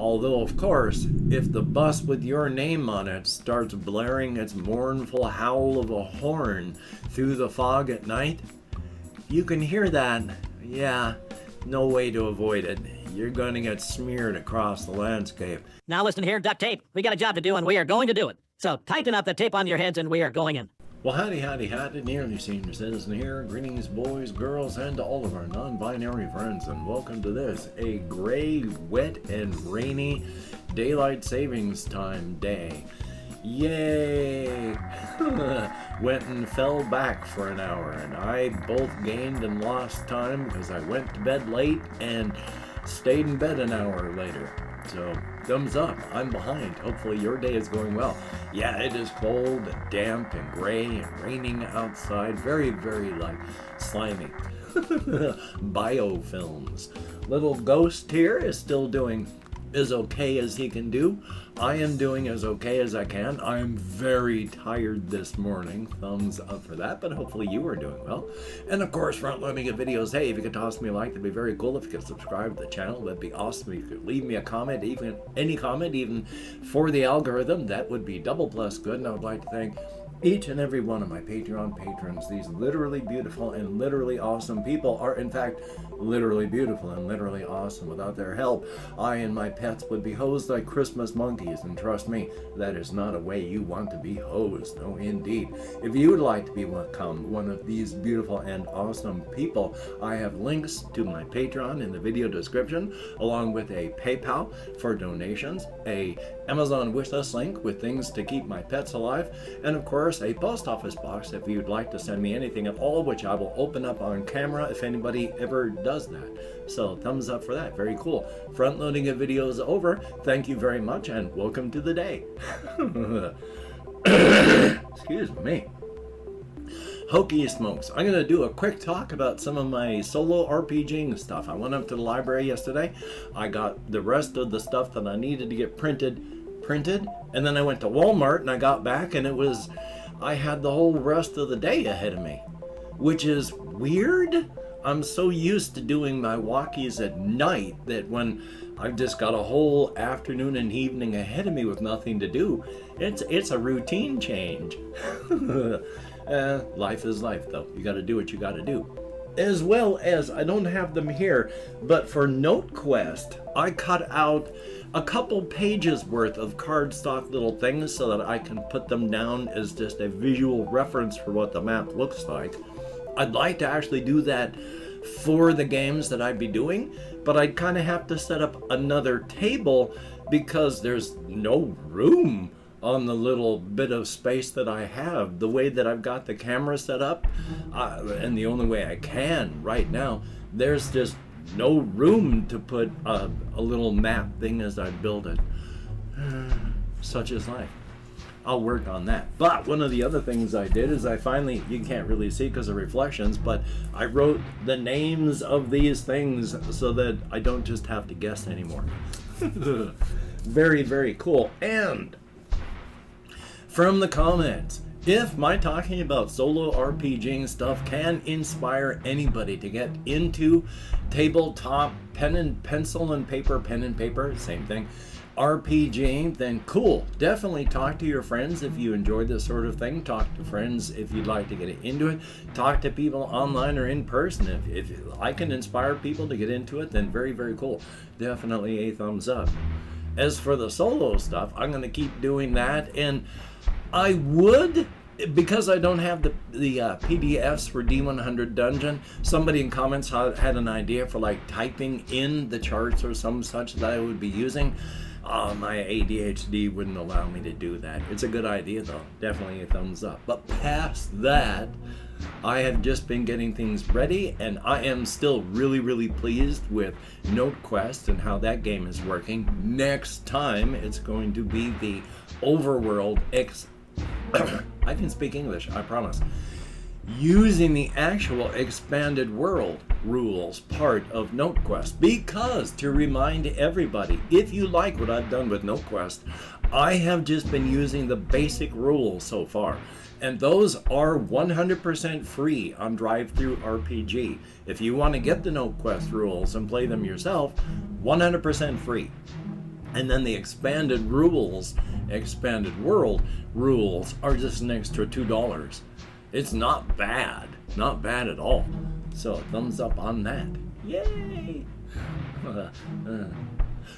Although, of course, if the bus with your name on it starts blaring its mournful howl of a horn through the fog at night, you can hear that. Yeah, no way to avoid it. You're going to get smeared across the landscape. Now listen here, duct tape. We got a job to do and we are going to do it. So tighten up the tape on your heads and we are going in. Well, howdy, nearly senior citizen here. Greetings, boys, girls, and to all of our non-binary friends, and welcome to this, a gray, wet, and rainy daylight savings time day. Yay! Went and fell back for an hour, and I both gained and lost time because I went to bed late and stayed in bed an hour later. So, thumbs up, I'm behind. Hopefully your day is going well. Yeah, it is cold and damp and gray and raining outside. Very, very, slimy. Biofilms. Little Ghost here is still doing as okay as he can do. I am doing as okay as I can. I'm very tired this morning. Thumbs up for that, but hopefully you are doing well. And of course, front-loading of videos. Hey, if you could toss me a like, that'd be very cool. If you could subscribe to the channel, that'd be awesome. If you could leave me a comment, even any comment, even for the algorithm, that would be double plus good. And I would like to thank each and every one of my Patreon patrons. These literally beautiful and literally awesome people are, in fact, literally beautiful and literally awesome. Without their help, I and my pets would be hosed like Christmas monkeys, and trust me, that is not a way you want to be hosed. No, indeed. If you would like to become one of these beautiful and awesome people, I have links to my Patreon in the video description, along with a PayPal for donations, a Amazon wishlist link with things to keep my pets alive, and of course a post office box if you'd like to send me anything at all, which I will open up on camera if anybody ever does that. So thumbs up for that. Very cool. Front loading of videos over. Thank you very much and welcome to the day. Excuse me. Hokey smokes. I'm going to do a quick talk about some of my solo RPGing stuff. I went up to the library yesterday. I got the rest of the stuff that I needed to get printed, and then I went to Walmart and I got back and I had the whole rest of the day ahead of me, which is weird. I'm so used to doing my walkies at night that when I've just got a whole afternoon and evening ahead of me with nothing to do, it's a routine change. Life is life, though. You got to do what you got to do. As well as, I don't have them here, but for NoteQuest, I cut out a couple pages worth of cardstock little things so that I can put them down as just a visual reference for what the map looks like. I'd like to actually do that for the games that I'd be doing, but I'd kind of have to set up another table because there's no room on the little bit of space that I have. The way that I've got the camera set up, and the only way I can right now, there's just no room to put a little map thing as I build it. Such is life. I'll work on that. But one of the other things I did is I finally, you can't really see because of reflections, but I wrote the names of these things so that I don't just have to guess anymore. Very, very cool. And from the comments, if my talking about solo RPGing stuff can inspire anybody to get into tabletop pen and paper, same thing, RPGing, then cool. Definitely talk to your friends if you enjoy this sort of thing. Talk to friends if you'd like to get into it. Talk to people online or in person. If I can inspire people to get into it, then very, very cool. Definitely a thumbs up. As for the solo stuff, I'm going to keep doing that, and I would, because I don't have the PDFs for D100 Dungeon, somebody in comments had an idea for like typing in the charts or some such that I would be using. My ADHD wouldn't allow me to do that. It's a good idea though. Definitely a thumbs up. But past that, I have just been getting things ready, and I am still really, really pleased with NoteQuest and how that game is working. Next time, it's going to be the Overworld I can speak English, I promise. Using the actual expanded world rules part of NoteQuest, because to remind everybody, if you like what I've done with NoteQuest, I have just been using the basic rules so far, and those are 100% free on DriveThruRPG. If you want to get the NoteQuest rules and play them yourself, 100% free. And then the expanded world rules are just an extra $2. It's not bad at all. So thumbs up on that. Yay!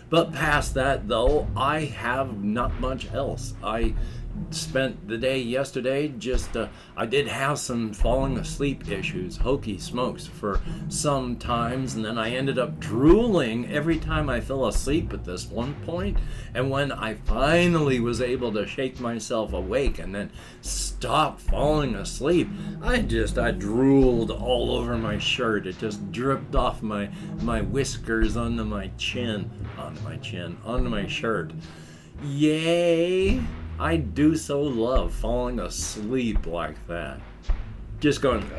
But past that though, I have not much else. I spent the day yesterday I did have some falling asleep issues, hokey smokes, for some times, and then I ended up drooling every time I fell asleep at this one point. And when I finally was able to shake myself awake and then stop falling asleep, I drooled all over my shirt. It just dripped off my whiskers onto my shirt. Yay! I do so love falling asleep like that. Just going,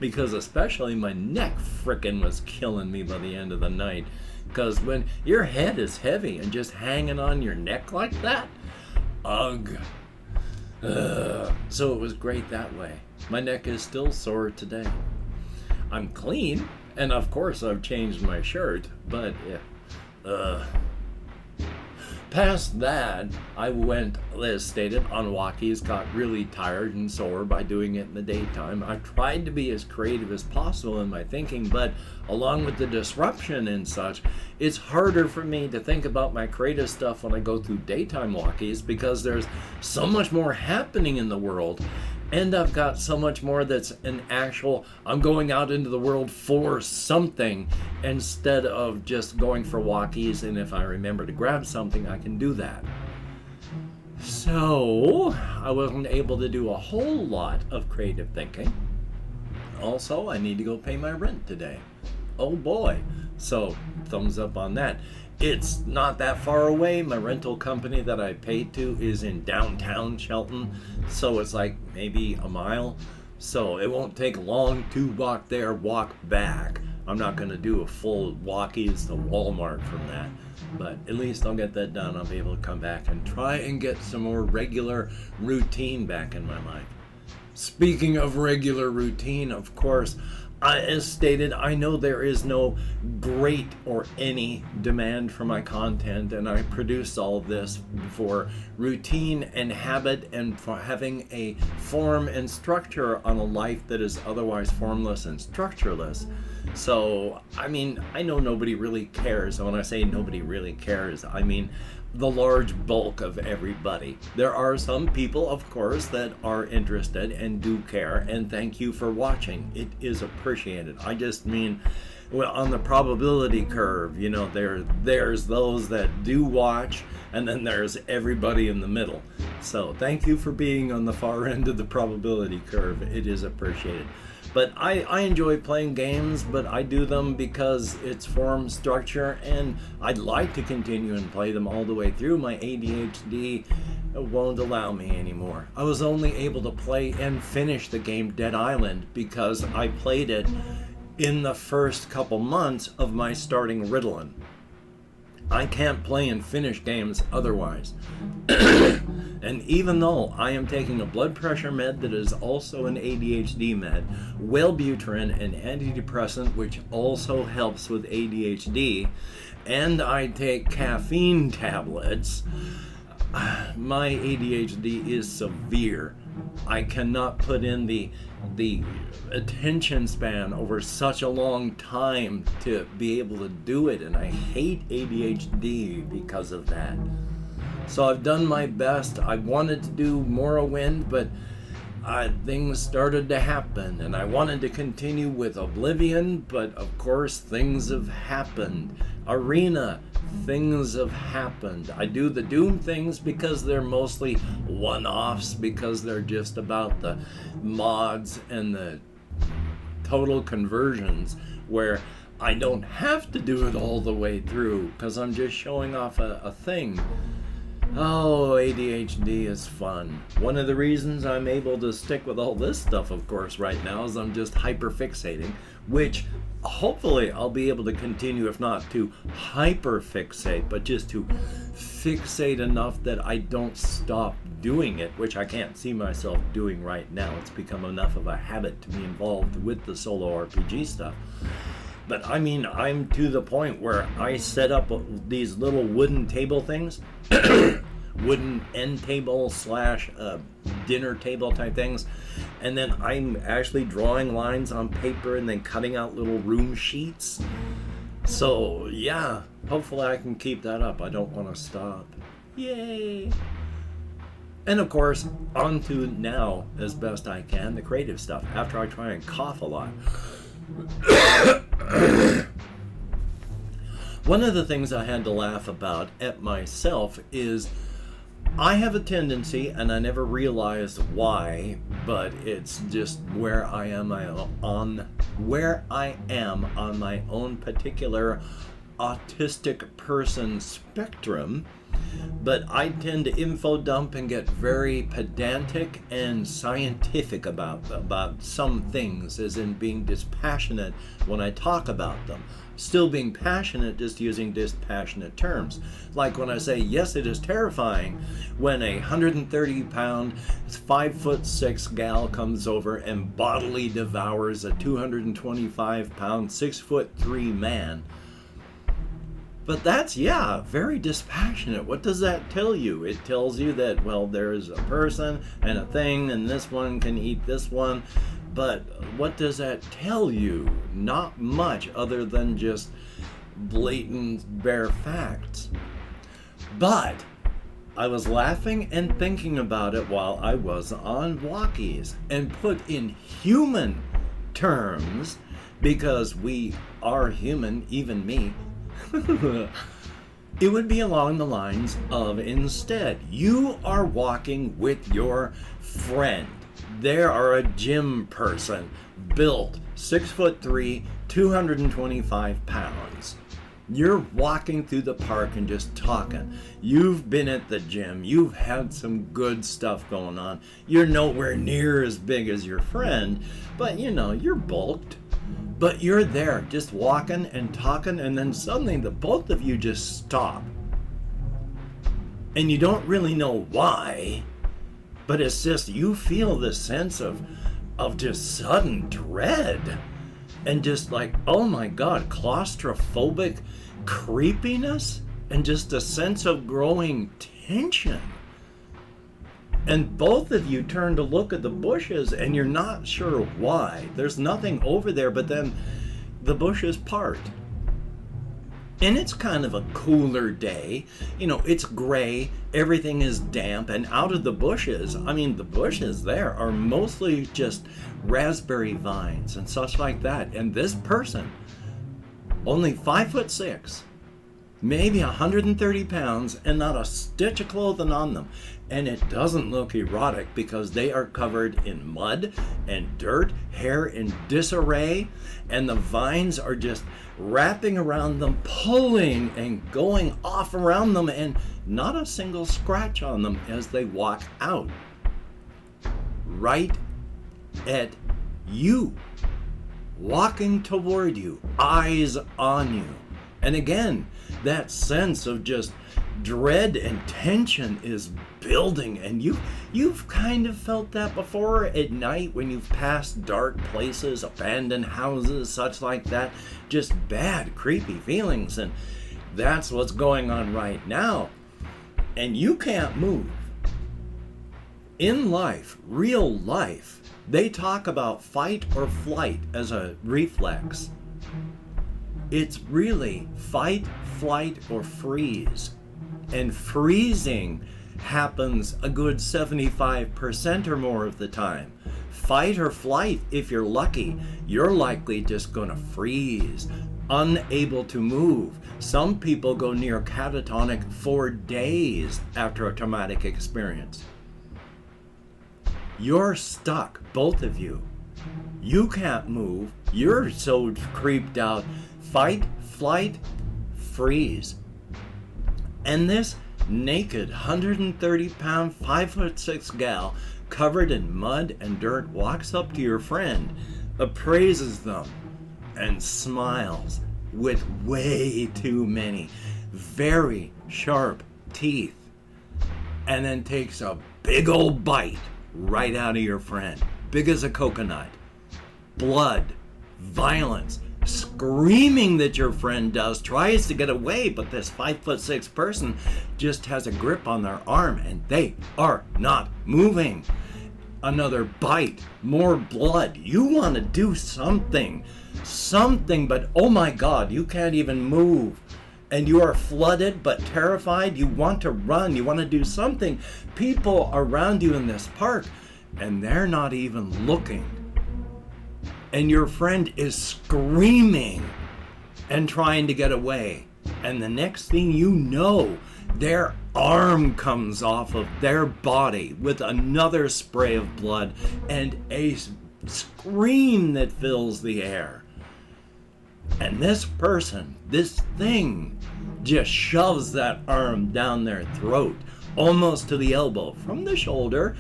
because especially my neck frickin' was killing me by the end of the night. Because when your head is heavy and just hanging on your neck like that, ugh. So it was great that way. My neck is still sore today. I'm clean, and of course I've changed my shirt, but past that, I went, as stated, on walkies, got really tired and sore by doing it in the daytime. I tried to be as creative as possible in my thinking, but along with the disruption and such, it's harder for me to think about my creative stuff when I go through daytime walkies, because there's so much more happening in the world. And I've got so much more that's an actual, I'm going out into the world for something instead of just going for walkies, and if I remember to grab something, I can do that. So, I wasn't able to do a whole lot of creative thinking. Also, I need to go pay my rent today. Oh boy. So, thumbs up on that. It's not that far away. My rental company that I paid to is in downtown Shelton, so it's like maybe a mile. So it won't take long to walk there, walk back. I'm not going to do a full walkies to Walmart from that, but at least I'll get that done. I'll be able to come back and try and get some more regular routine back in my life. Speaking of regular routine, of course, as stated, I know there is no great or any demand for my content, and I produce all this for routine and habit and for having a form and structure on a life that is otherwise formless and structureless. So, I mean, I know nobody really cares. And when I say nobody really cares, I mean the large bulk of everybody. There are some people, of course, that are interested and do care, and thank you for watching. It is appreciated. I just mean, well, on the probability curve, you know, there's those that do watch, and then there's everybody in the middle. So thank you for being on the far end of the probability curve. It is appreciated. But I enjoy playing games, but I do them because it's form, structure, and I'd like to continue and play them all the way through. My ADHD won't allow me anymore. I was only able to play and finish the game Dead Island because I played it in the first couple months of my starting Ritalin. I can't play and finish games otherwise. And even though I am taking a blood pressure med that is also an ADHD med, Wellbutrin, an antidepressant which also helps with ADHD, and I take caffeine tablets, my ADHD is severe. I cannot put in the attention span over such a long time to be able to do it, and I hate ADHD because of that. So I've done my best. I wanted to do Morrowind, but things started to happen, and I wanted to continue with Oblivion, but of course things have happened. Arena, things have happened. I do the Doom things because they're mostly one-offs, because they're just about the mods and the total conversions, where I don't have to do it all the way through because I'm just showing off a thing. Oh, ADHD is fun. One of the reasons I'm able to stick with all this stuff, of course, right now is I'm just hyperfixating, which hopefully I'll be able to continue, if not to hyperfixate, but just to fixate enough that I don't stop doing it, which I can't see myself doing right now. It's become enough of a habit to be involved with the solo RPG stuff. But I mean, I'm to the point where I set up these little wooden table things, wooden end table slash dinner table type things, and then I'm actually drawing lines on paper and then cutting out little room sheets. So yeah, hopefully I can keep that up. I don't want to stop. Yay! And of course, on to now, as best I can, the creative stuff, after I try and cough a lot. One of the things I had to laugh about at myself is I have a tendency, and I never realized why, but it's just where I am on my own particular autistic person spectrum. But I tend to info dump and get very pedantic and scientific about some things, as in being dispassionate when I talk about them. Still being passionate, just using dispassionate terms. Like when I say, yes, it is terrifying when a 130-pound, 5'6" gal comes over and bodily devours a 225-pound, 6'3" man. But that's, yeah, very dispassionate. What does that tell you? It tells you that, well, there's a person and a thing, and this one can eat this one. But what does that tell you? Not much, other than just blatant, bare facts. But I was laughing and thinking about it while I was on walkies, and put in human terms, because we are human, even me. It would be along the lines of, instead, you are walking with your friend. They are a gym person, built 6'3", 225 pounds. You're walking through the park and just talking. You've been at the gym. You've had some good stuff going on. You're nowhere near as big as your friend, but you know, you're bulked. But you're there just walking and talking, and then suddenly the both of you just stop. And you don't really know why, but it's just you feel this sense of just sudden dread. And just like, oh my God, claustrophobic creepiness, and just a sense of growing tension. And both of you turn to look at the bushes, and you're not sure why. There's nothing over there, but then the bushes part. And it's kind of a cooler day. You know, it's gray, everything is damp, and out of the bushes, I mean, the bushes there are mostly just raspberry vines and such like that. And this person, only 5'6", maybe 130 pounds, and not a stitch of clothing on them. And it doesn't look erotic because they are covered in mud and dirt, hair in disarray, and the vines are just wrapping around them, pulling and going off around them, and not a single scratch on them as they walk out. Right at you, walking toward you, eyes on you. And again, that sense of just dread and tension is building, and you've kind of felt that before at night when you've passed dark places, abandoned houses, such like that, just bad, creepy feelings. And that's what's going on right now, and you can't move. In life, real life, they talk about fight or flight as a reflex. It's really fight, flight, or freeze. And freezing happens a good 75% or more of the time. Fight or flight, if you're lucky, you're likely just gonna freeze, unable to move. Some people go near catatonic for days after a traumatic experience. You're stuck, both of you. You can't move. You're so creeped out. Fight, flight, freeze. And this naked 130-pound, 5'6" gal covered in mud and dirt walks up to your friend, appraises them, and smiles with way too many very sharp teeth, and then takes a big old bite right out of your friend, big as a coconut. Blood, violence, screaming that your friend does, tries to get away, but this 5'6" person just has a grip on their arm and they are not moving. Another bite, more blood. You want to do something, but oh my God, you can't even move. And you are flooded but terrified. You want to run, you want to do something. People around you in this park, and they're not even looking. And your friend is screaming and trying to get away. And the next thing you know, their arm comes off of their body with another spray of blood and a scream that fills the air. And this person, this thing, just shoves that arm down their throat, almost to the elbow, from the shoulder,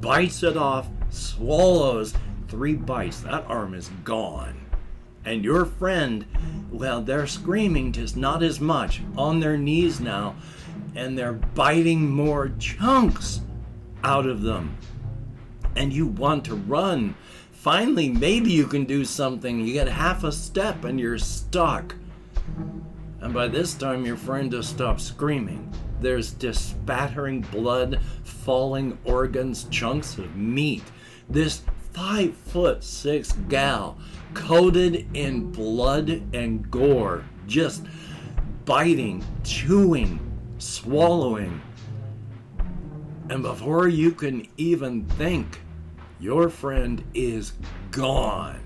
bites it off, swallows. 3 bites, that arm is gone. And your friend, well, they're screaming, just not as much, on their knees now, and they're biting more chunks out of them. And you want to run. Finally, maybe you can do something. You get half a step and you're stuck. And by this time, your friend has stopped screaming. There's just spattering blood, falling organs, chunks of meat. This 5'6" gal, coated in blood and gore, just biting, chewing, swallowing. And before you can even think, your friend is gone.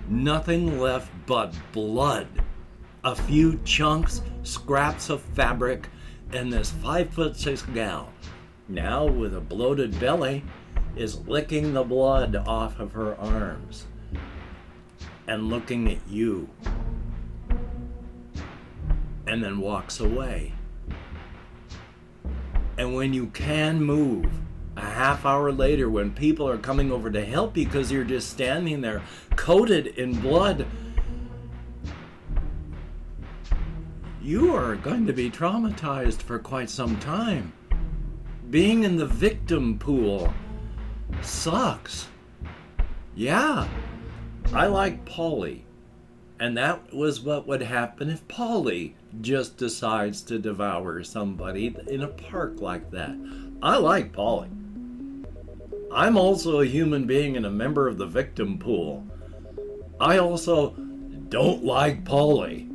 Nothing left but blood. A few chunks, scraps of fabric, and this 5'6" gal, now with a bloated belly, is licking the blood off of her arms and looking at you, and then walks away. And when you can move, a half hour later, when people are coming over to help you because you're just standing there coated in blood, you are going to be traumatized for quite some time. Being in the victim pool sucks. Yeah, I like Polly. And that was what would happen if Polly just decides to devour somebody in a park like that. I like Polly. I'm also a human being and a member of the victim pool. I also don't like Polly.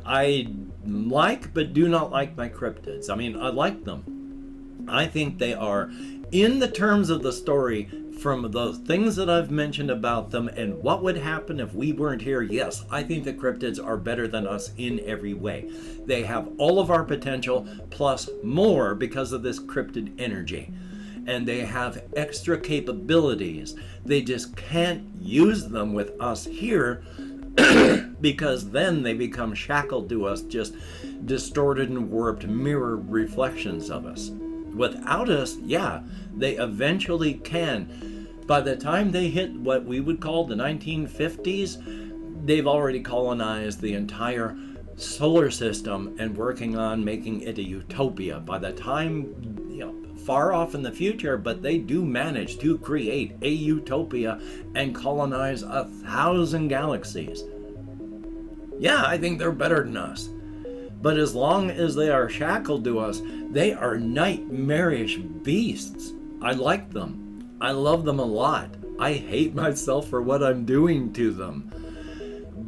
I like but do not like my cryptids. I mean, I like them. I think they are, in the terms of the story, from the things that I've mentioned about them and what would happen if we weren't here, yes, I think the cryptids are better than us in every way. They have all of our potential plus more because of this cryptid energy. And they have extra capabilities. They just can't use them with us here because then they become shackled to us, just distorted and warped mirror reflections of us. Without us, yeah, they eventually can. By the time they hit what we would call the 1950s, they've already colonized the entire solar system and working on making it a utopia. By the time, far off in the future, but they do manage to create a utopia and colonize 1,000 galaxies. Yeah, I think they're better than us. But as long as they are shackled to us, they are nightmarish beasts. I like them. I love them a lot. I hate myself for what I'm doing to them.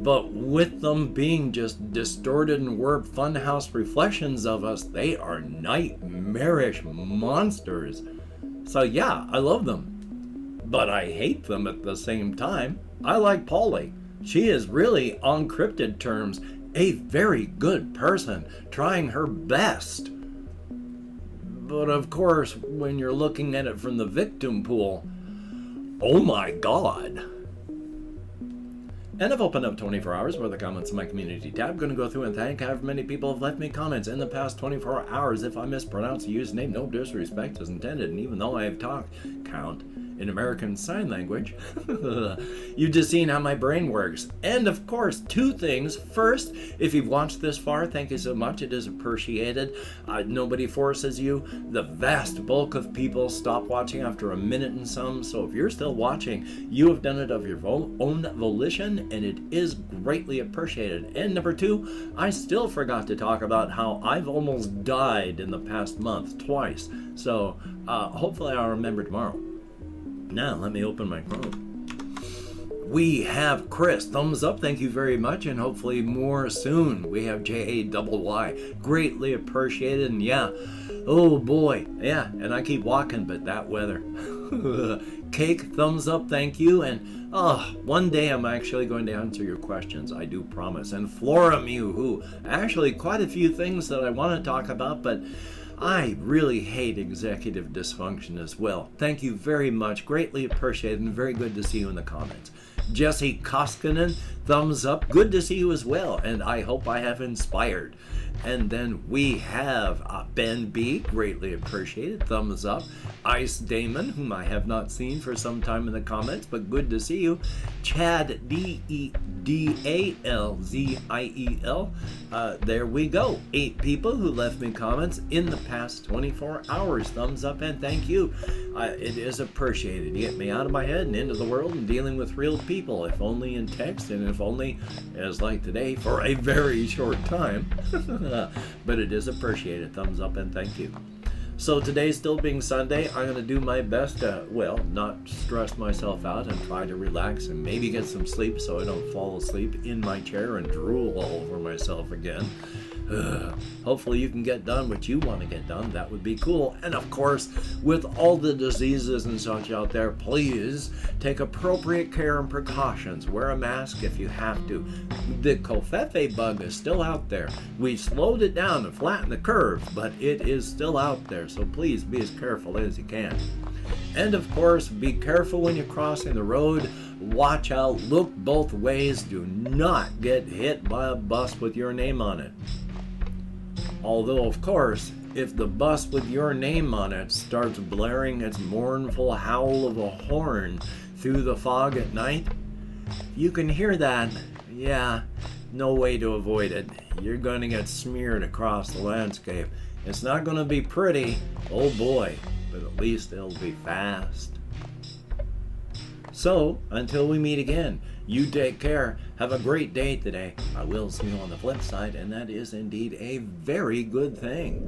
But with them being just distorted and warped funhouse reflections of us, they are nightmarish monsters. So yeah, I love them. But I hate them at the same time. I like Polly. She is really, on cryptid terms, a very good person, trying her best. But of course, when you're looking at it from the victim pool, oh my God. And I've opened up 24 hours for the comments in my community tab. I'm going to go through and thank however many people have left me comments in the past 24 hours. If I mispronounce the username, no disrespect is intended. And even though I have talked, count in American Sign Language. You've just seen how my brain works. And of course, two things. First, if you've watched this far, thank you so much. It is appreciated. Nobody forces you. The vast bulk of people stop watching after a minute and some. So if you're still watching, you have done it of your own volition, and it is greatly appreciated. And number two, I still forgot to talk about how I've almost died in the past month twice. So hopefully I'll remember tomorrow. Now let me open my Chrome. We have Chris, thumbs up, thank you very much, and hopefully more soon. We have JAYY, greatly appreciated, and yeah, oh boy, yeah, and I keep walking, but that weather. Cake, thumbs up, thank you, and one day I'm actually going to answer your questions, I do promise. And Flora Mew, who actually quite a few things that I want to talk about, but I really hate executive dysfunction as well. Thank you very much, greatly appreciated, and very good to see you in the comments. Jesse Koskinen, thumbs up, good to see you as well, and I hope I have inspired. And then we have Ben B, greatly appreciated, thumbs up. Ice Damon, whom I have not seen for some time in the comments, but good to see you. Chad DEDALZIEL, there we go. 8 people who left me comments in the past 24 hours. Thumbs up and thank you. It is appreciated. You get me out of my head and into the world and dealing with real people, if only in text and if only, as like today, for a very short time. But it is appreciated. Thumbs up and thank you. So today, still being Sunday, I'm going to do my best to, well, not stress myself out and try to relax and maybe get some sleep so I don't fall asleep in my chair and drool all over myself again. Hopefully you can get done what you want to get done. That would be cool. And of course, with all the diseases and such out there, please take appropriate care and precautions. Wear a mask if you have to. The Covfefe bug is still out there. We slowed it down and flattened the curve, but it is still out there. So please be as careful as you can. And of course, be careful when you're crossing the road. Watch out, look both ways. Do not get hit by a bus with your name on it. Although, of course, if the bus with your name on it starts blaring its mournful howl of a horn through the fog at night, you can hear that. Yeah, no way to avoid it. You're going to get smeared across the landscape. It's not going to be pretty, oh boy, but at least it'll be fast. So, until we meet again, you take care. Have a great day today. I will see you on the flip side, and that is indeed a very good thing.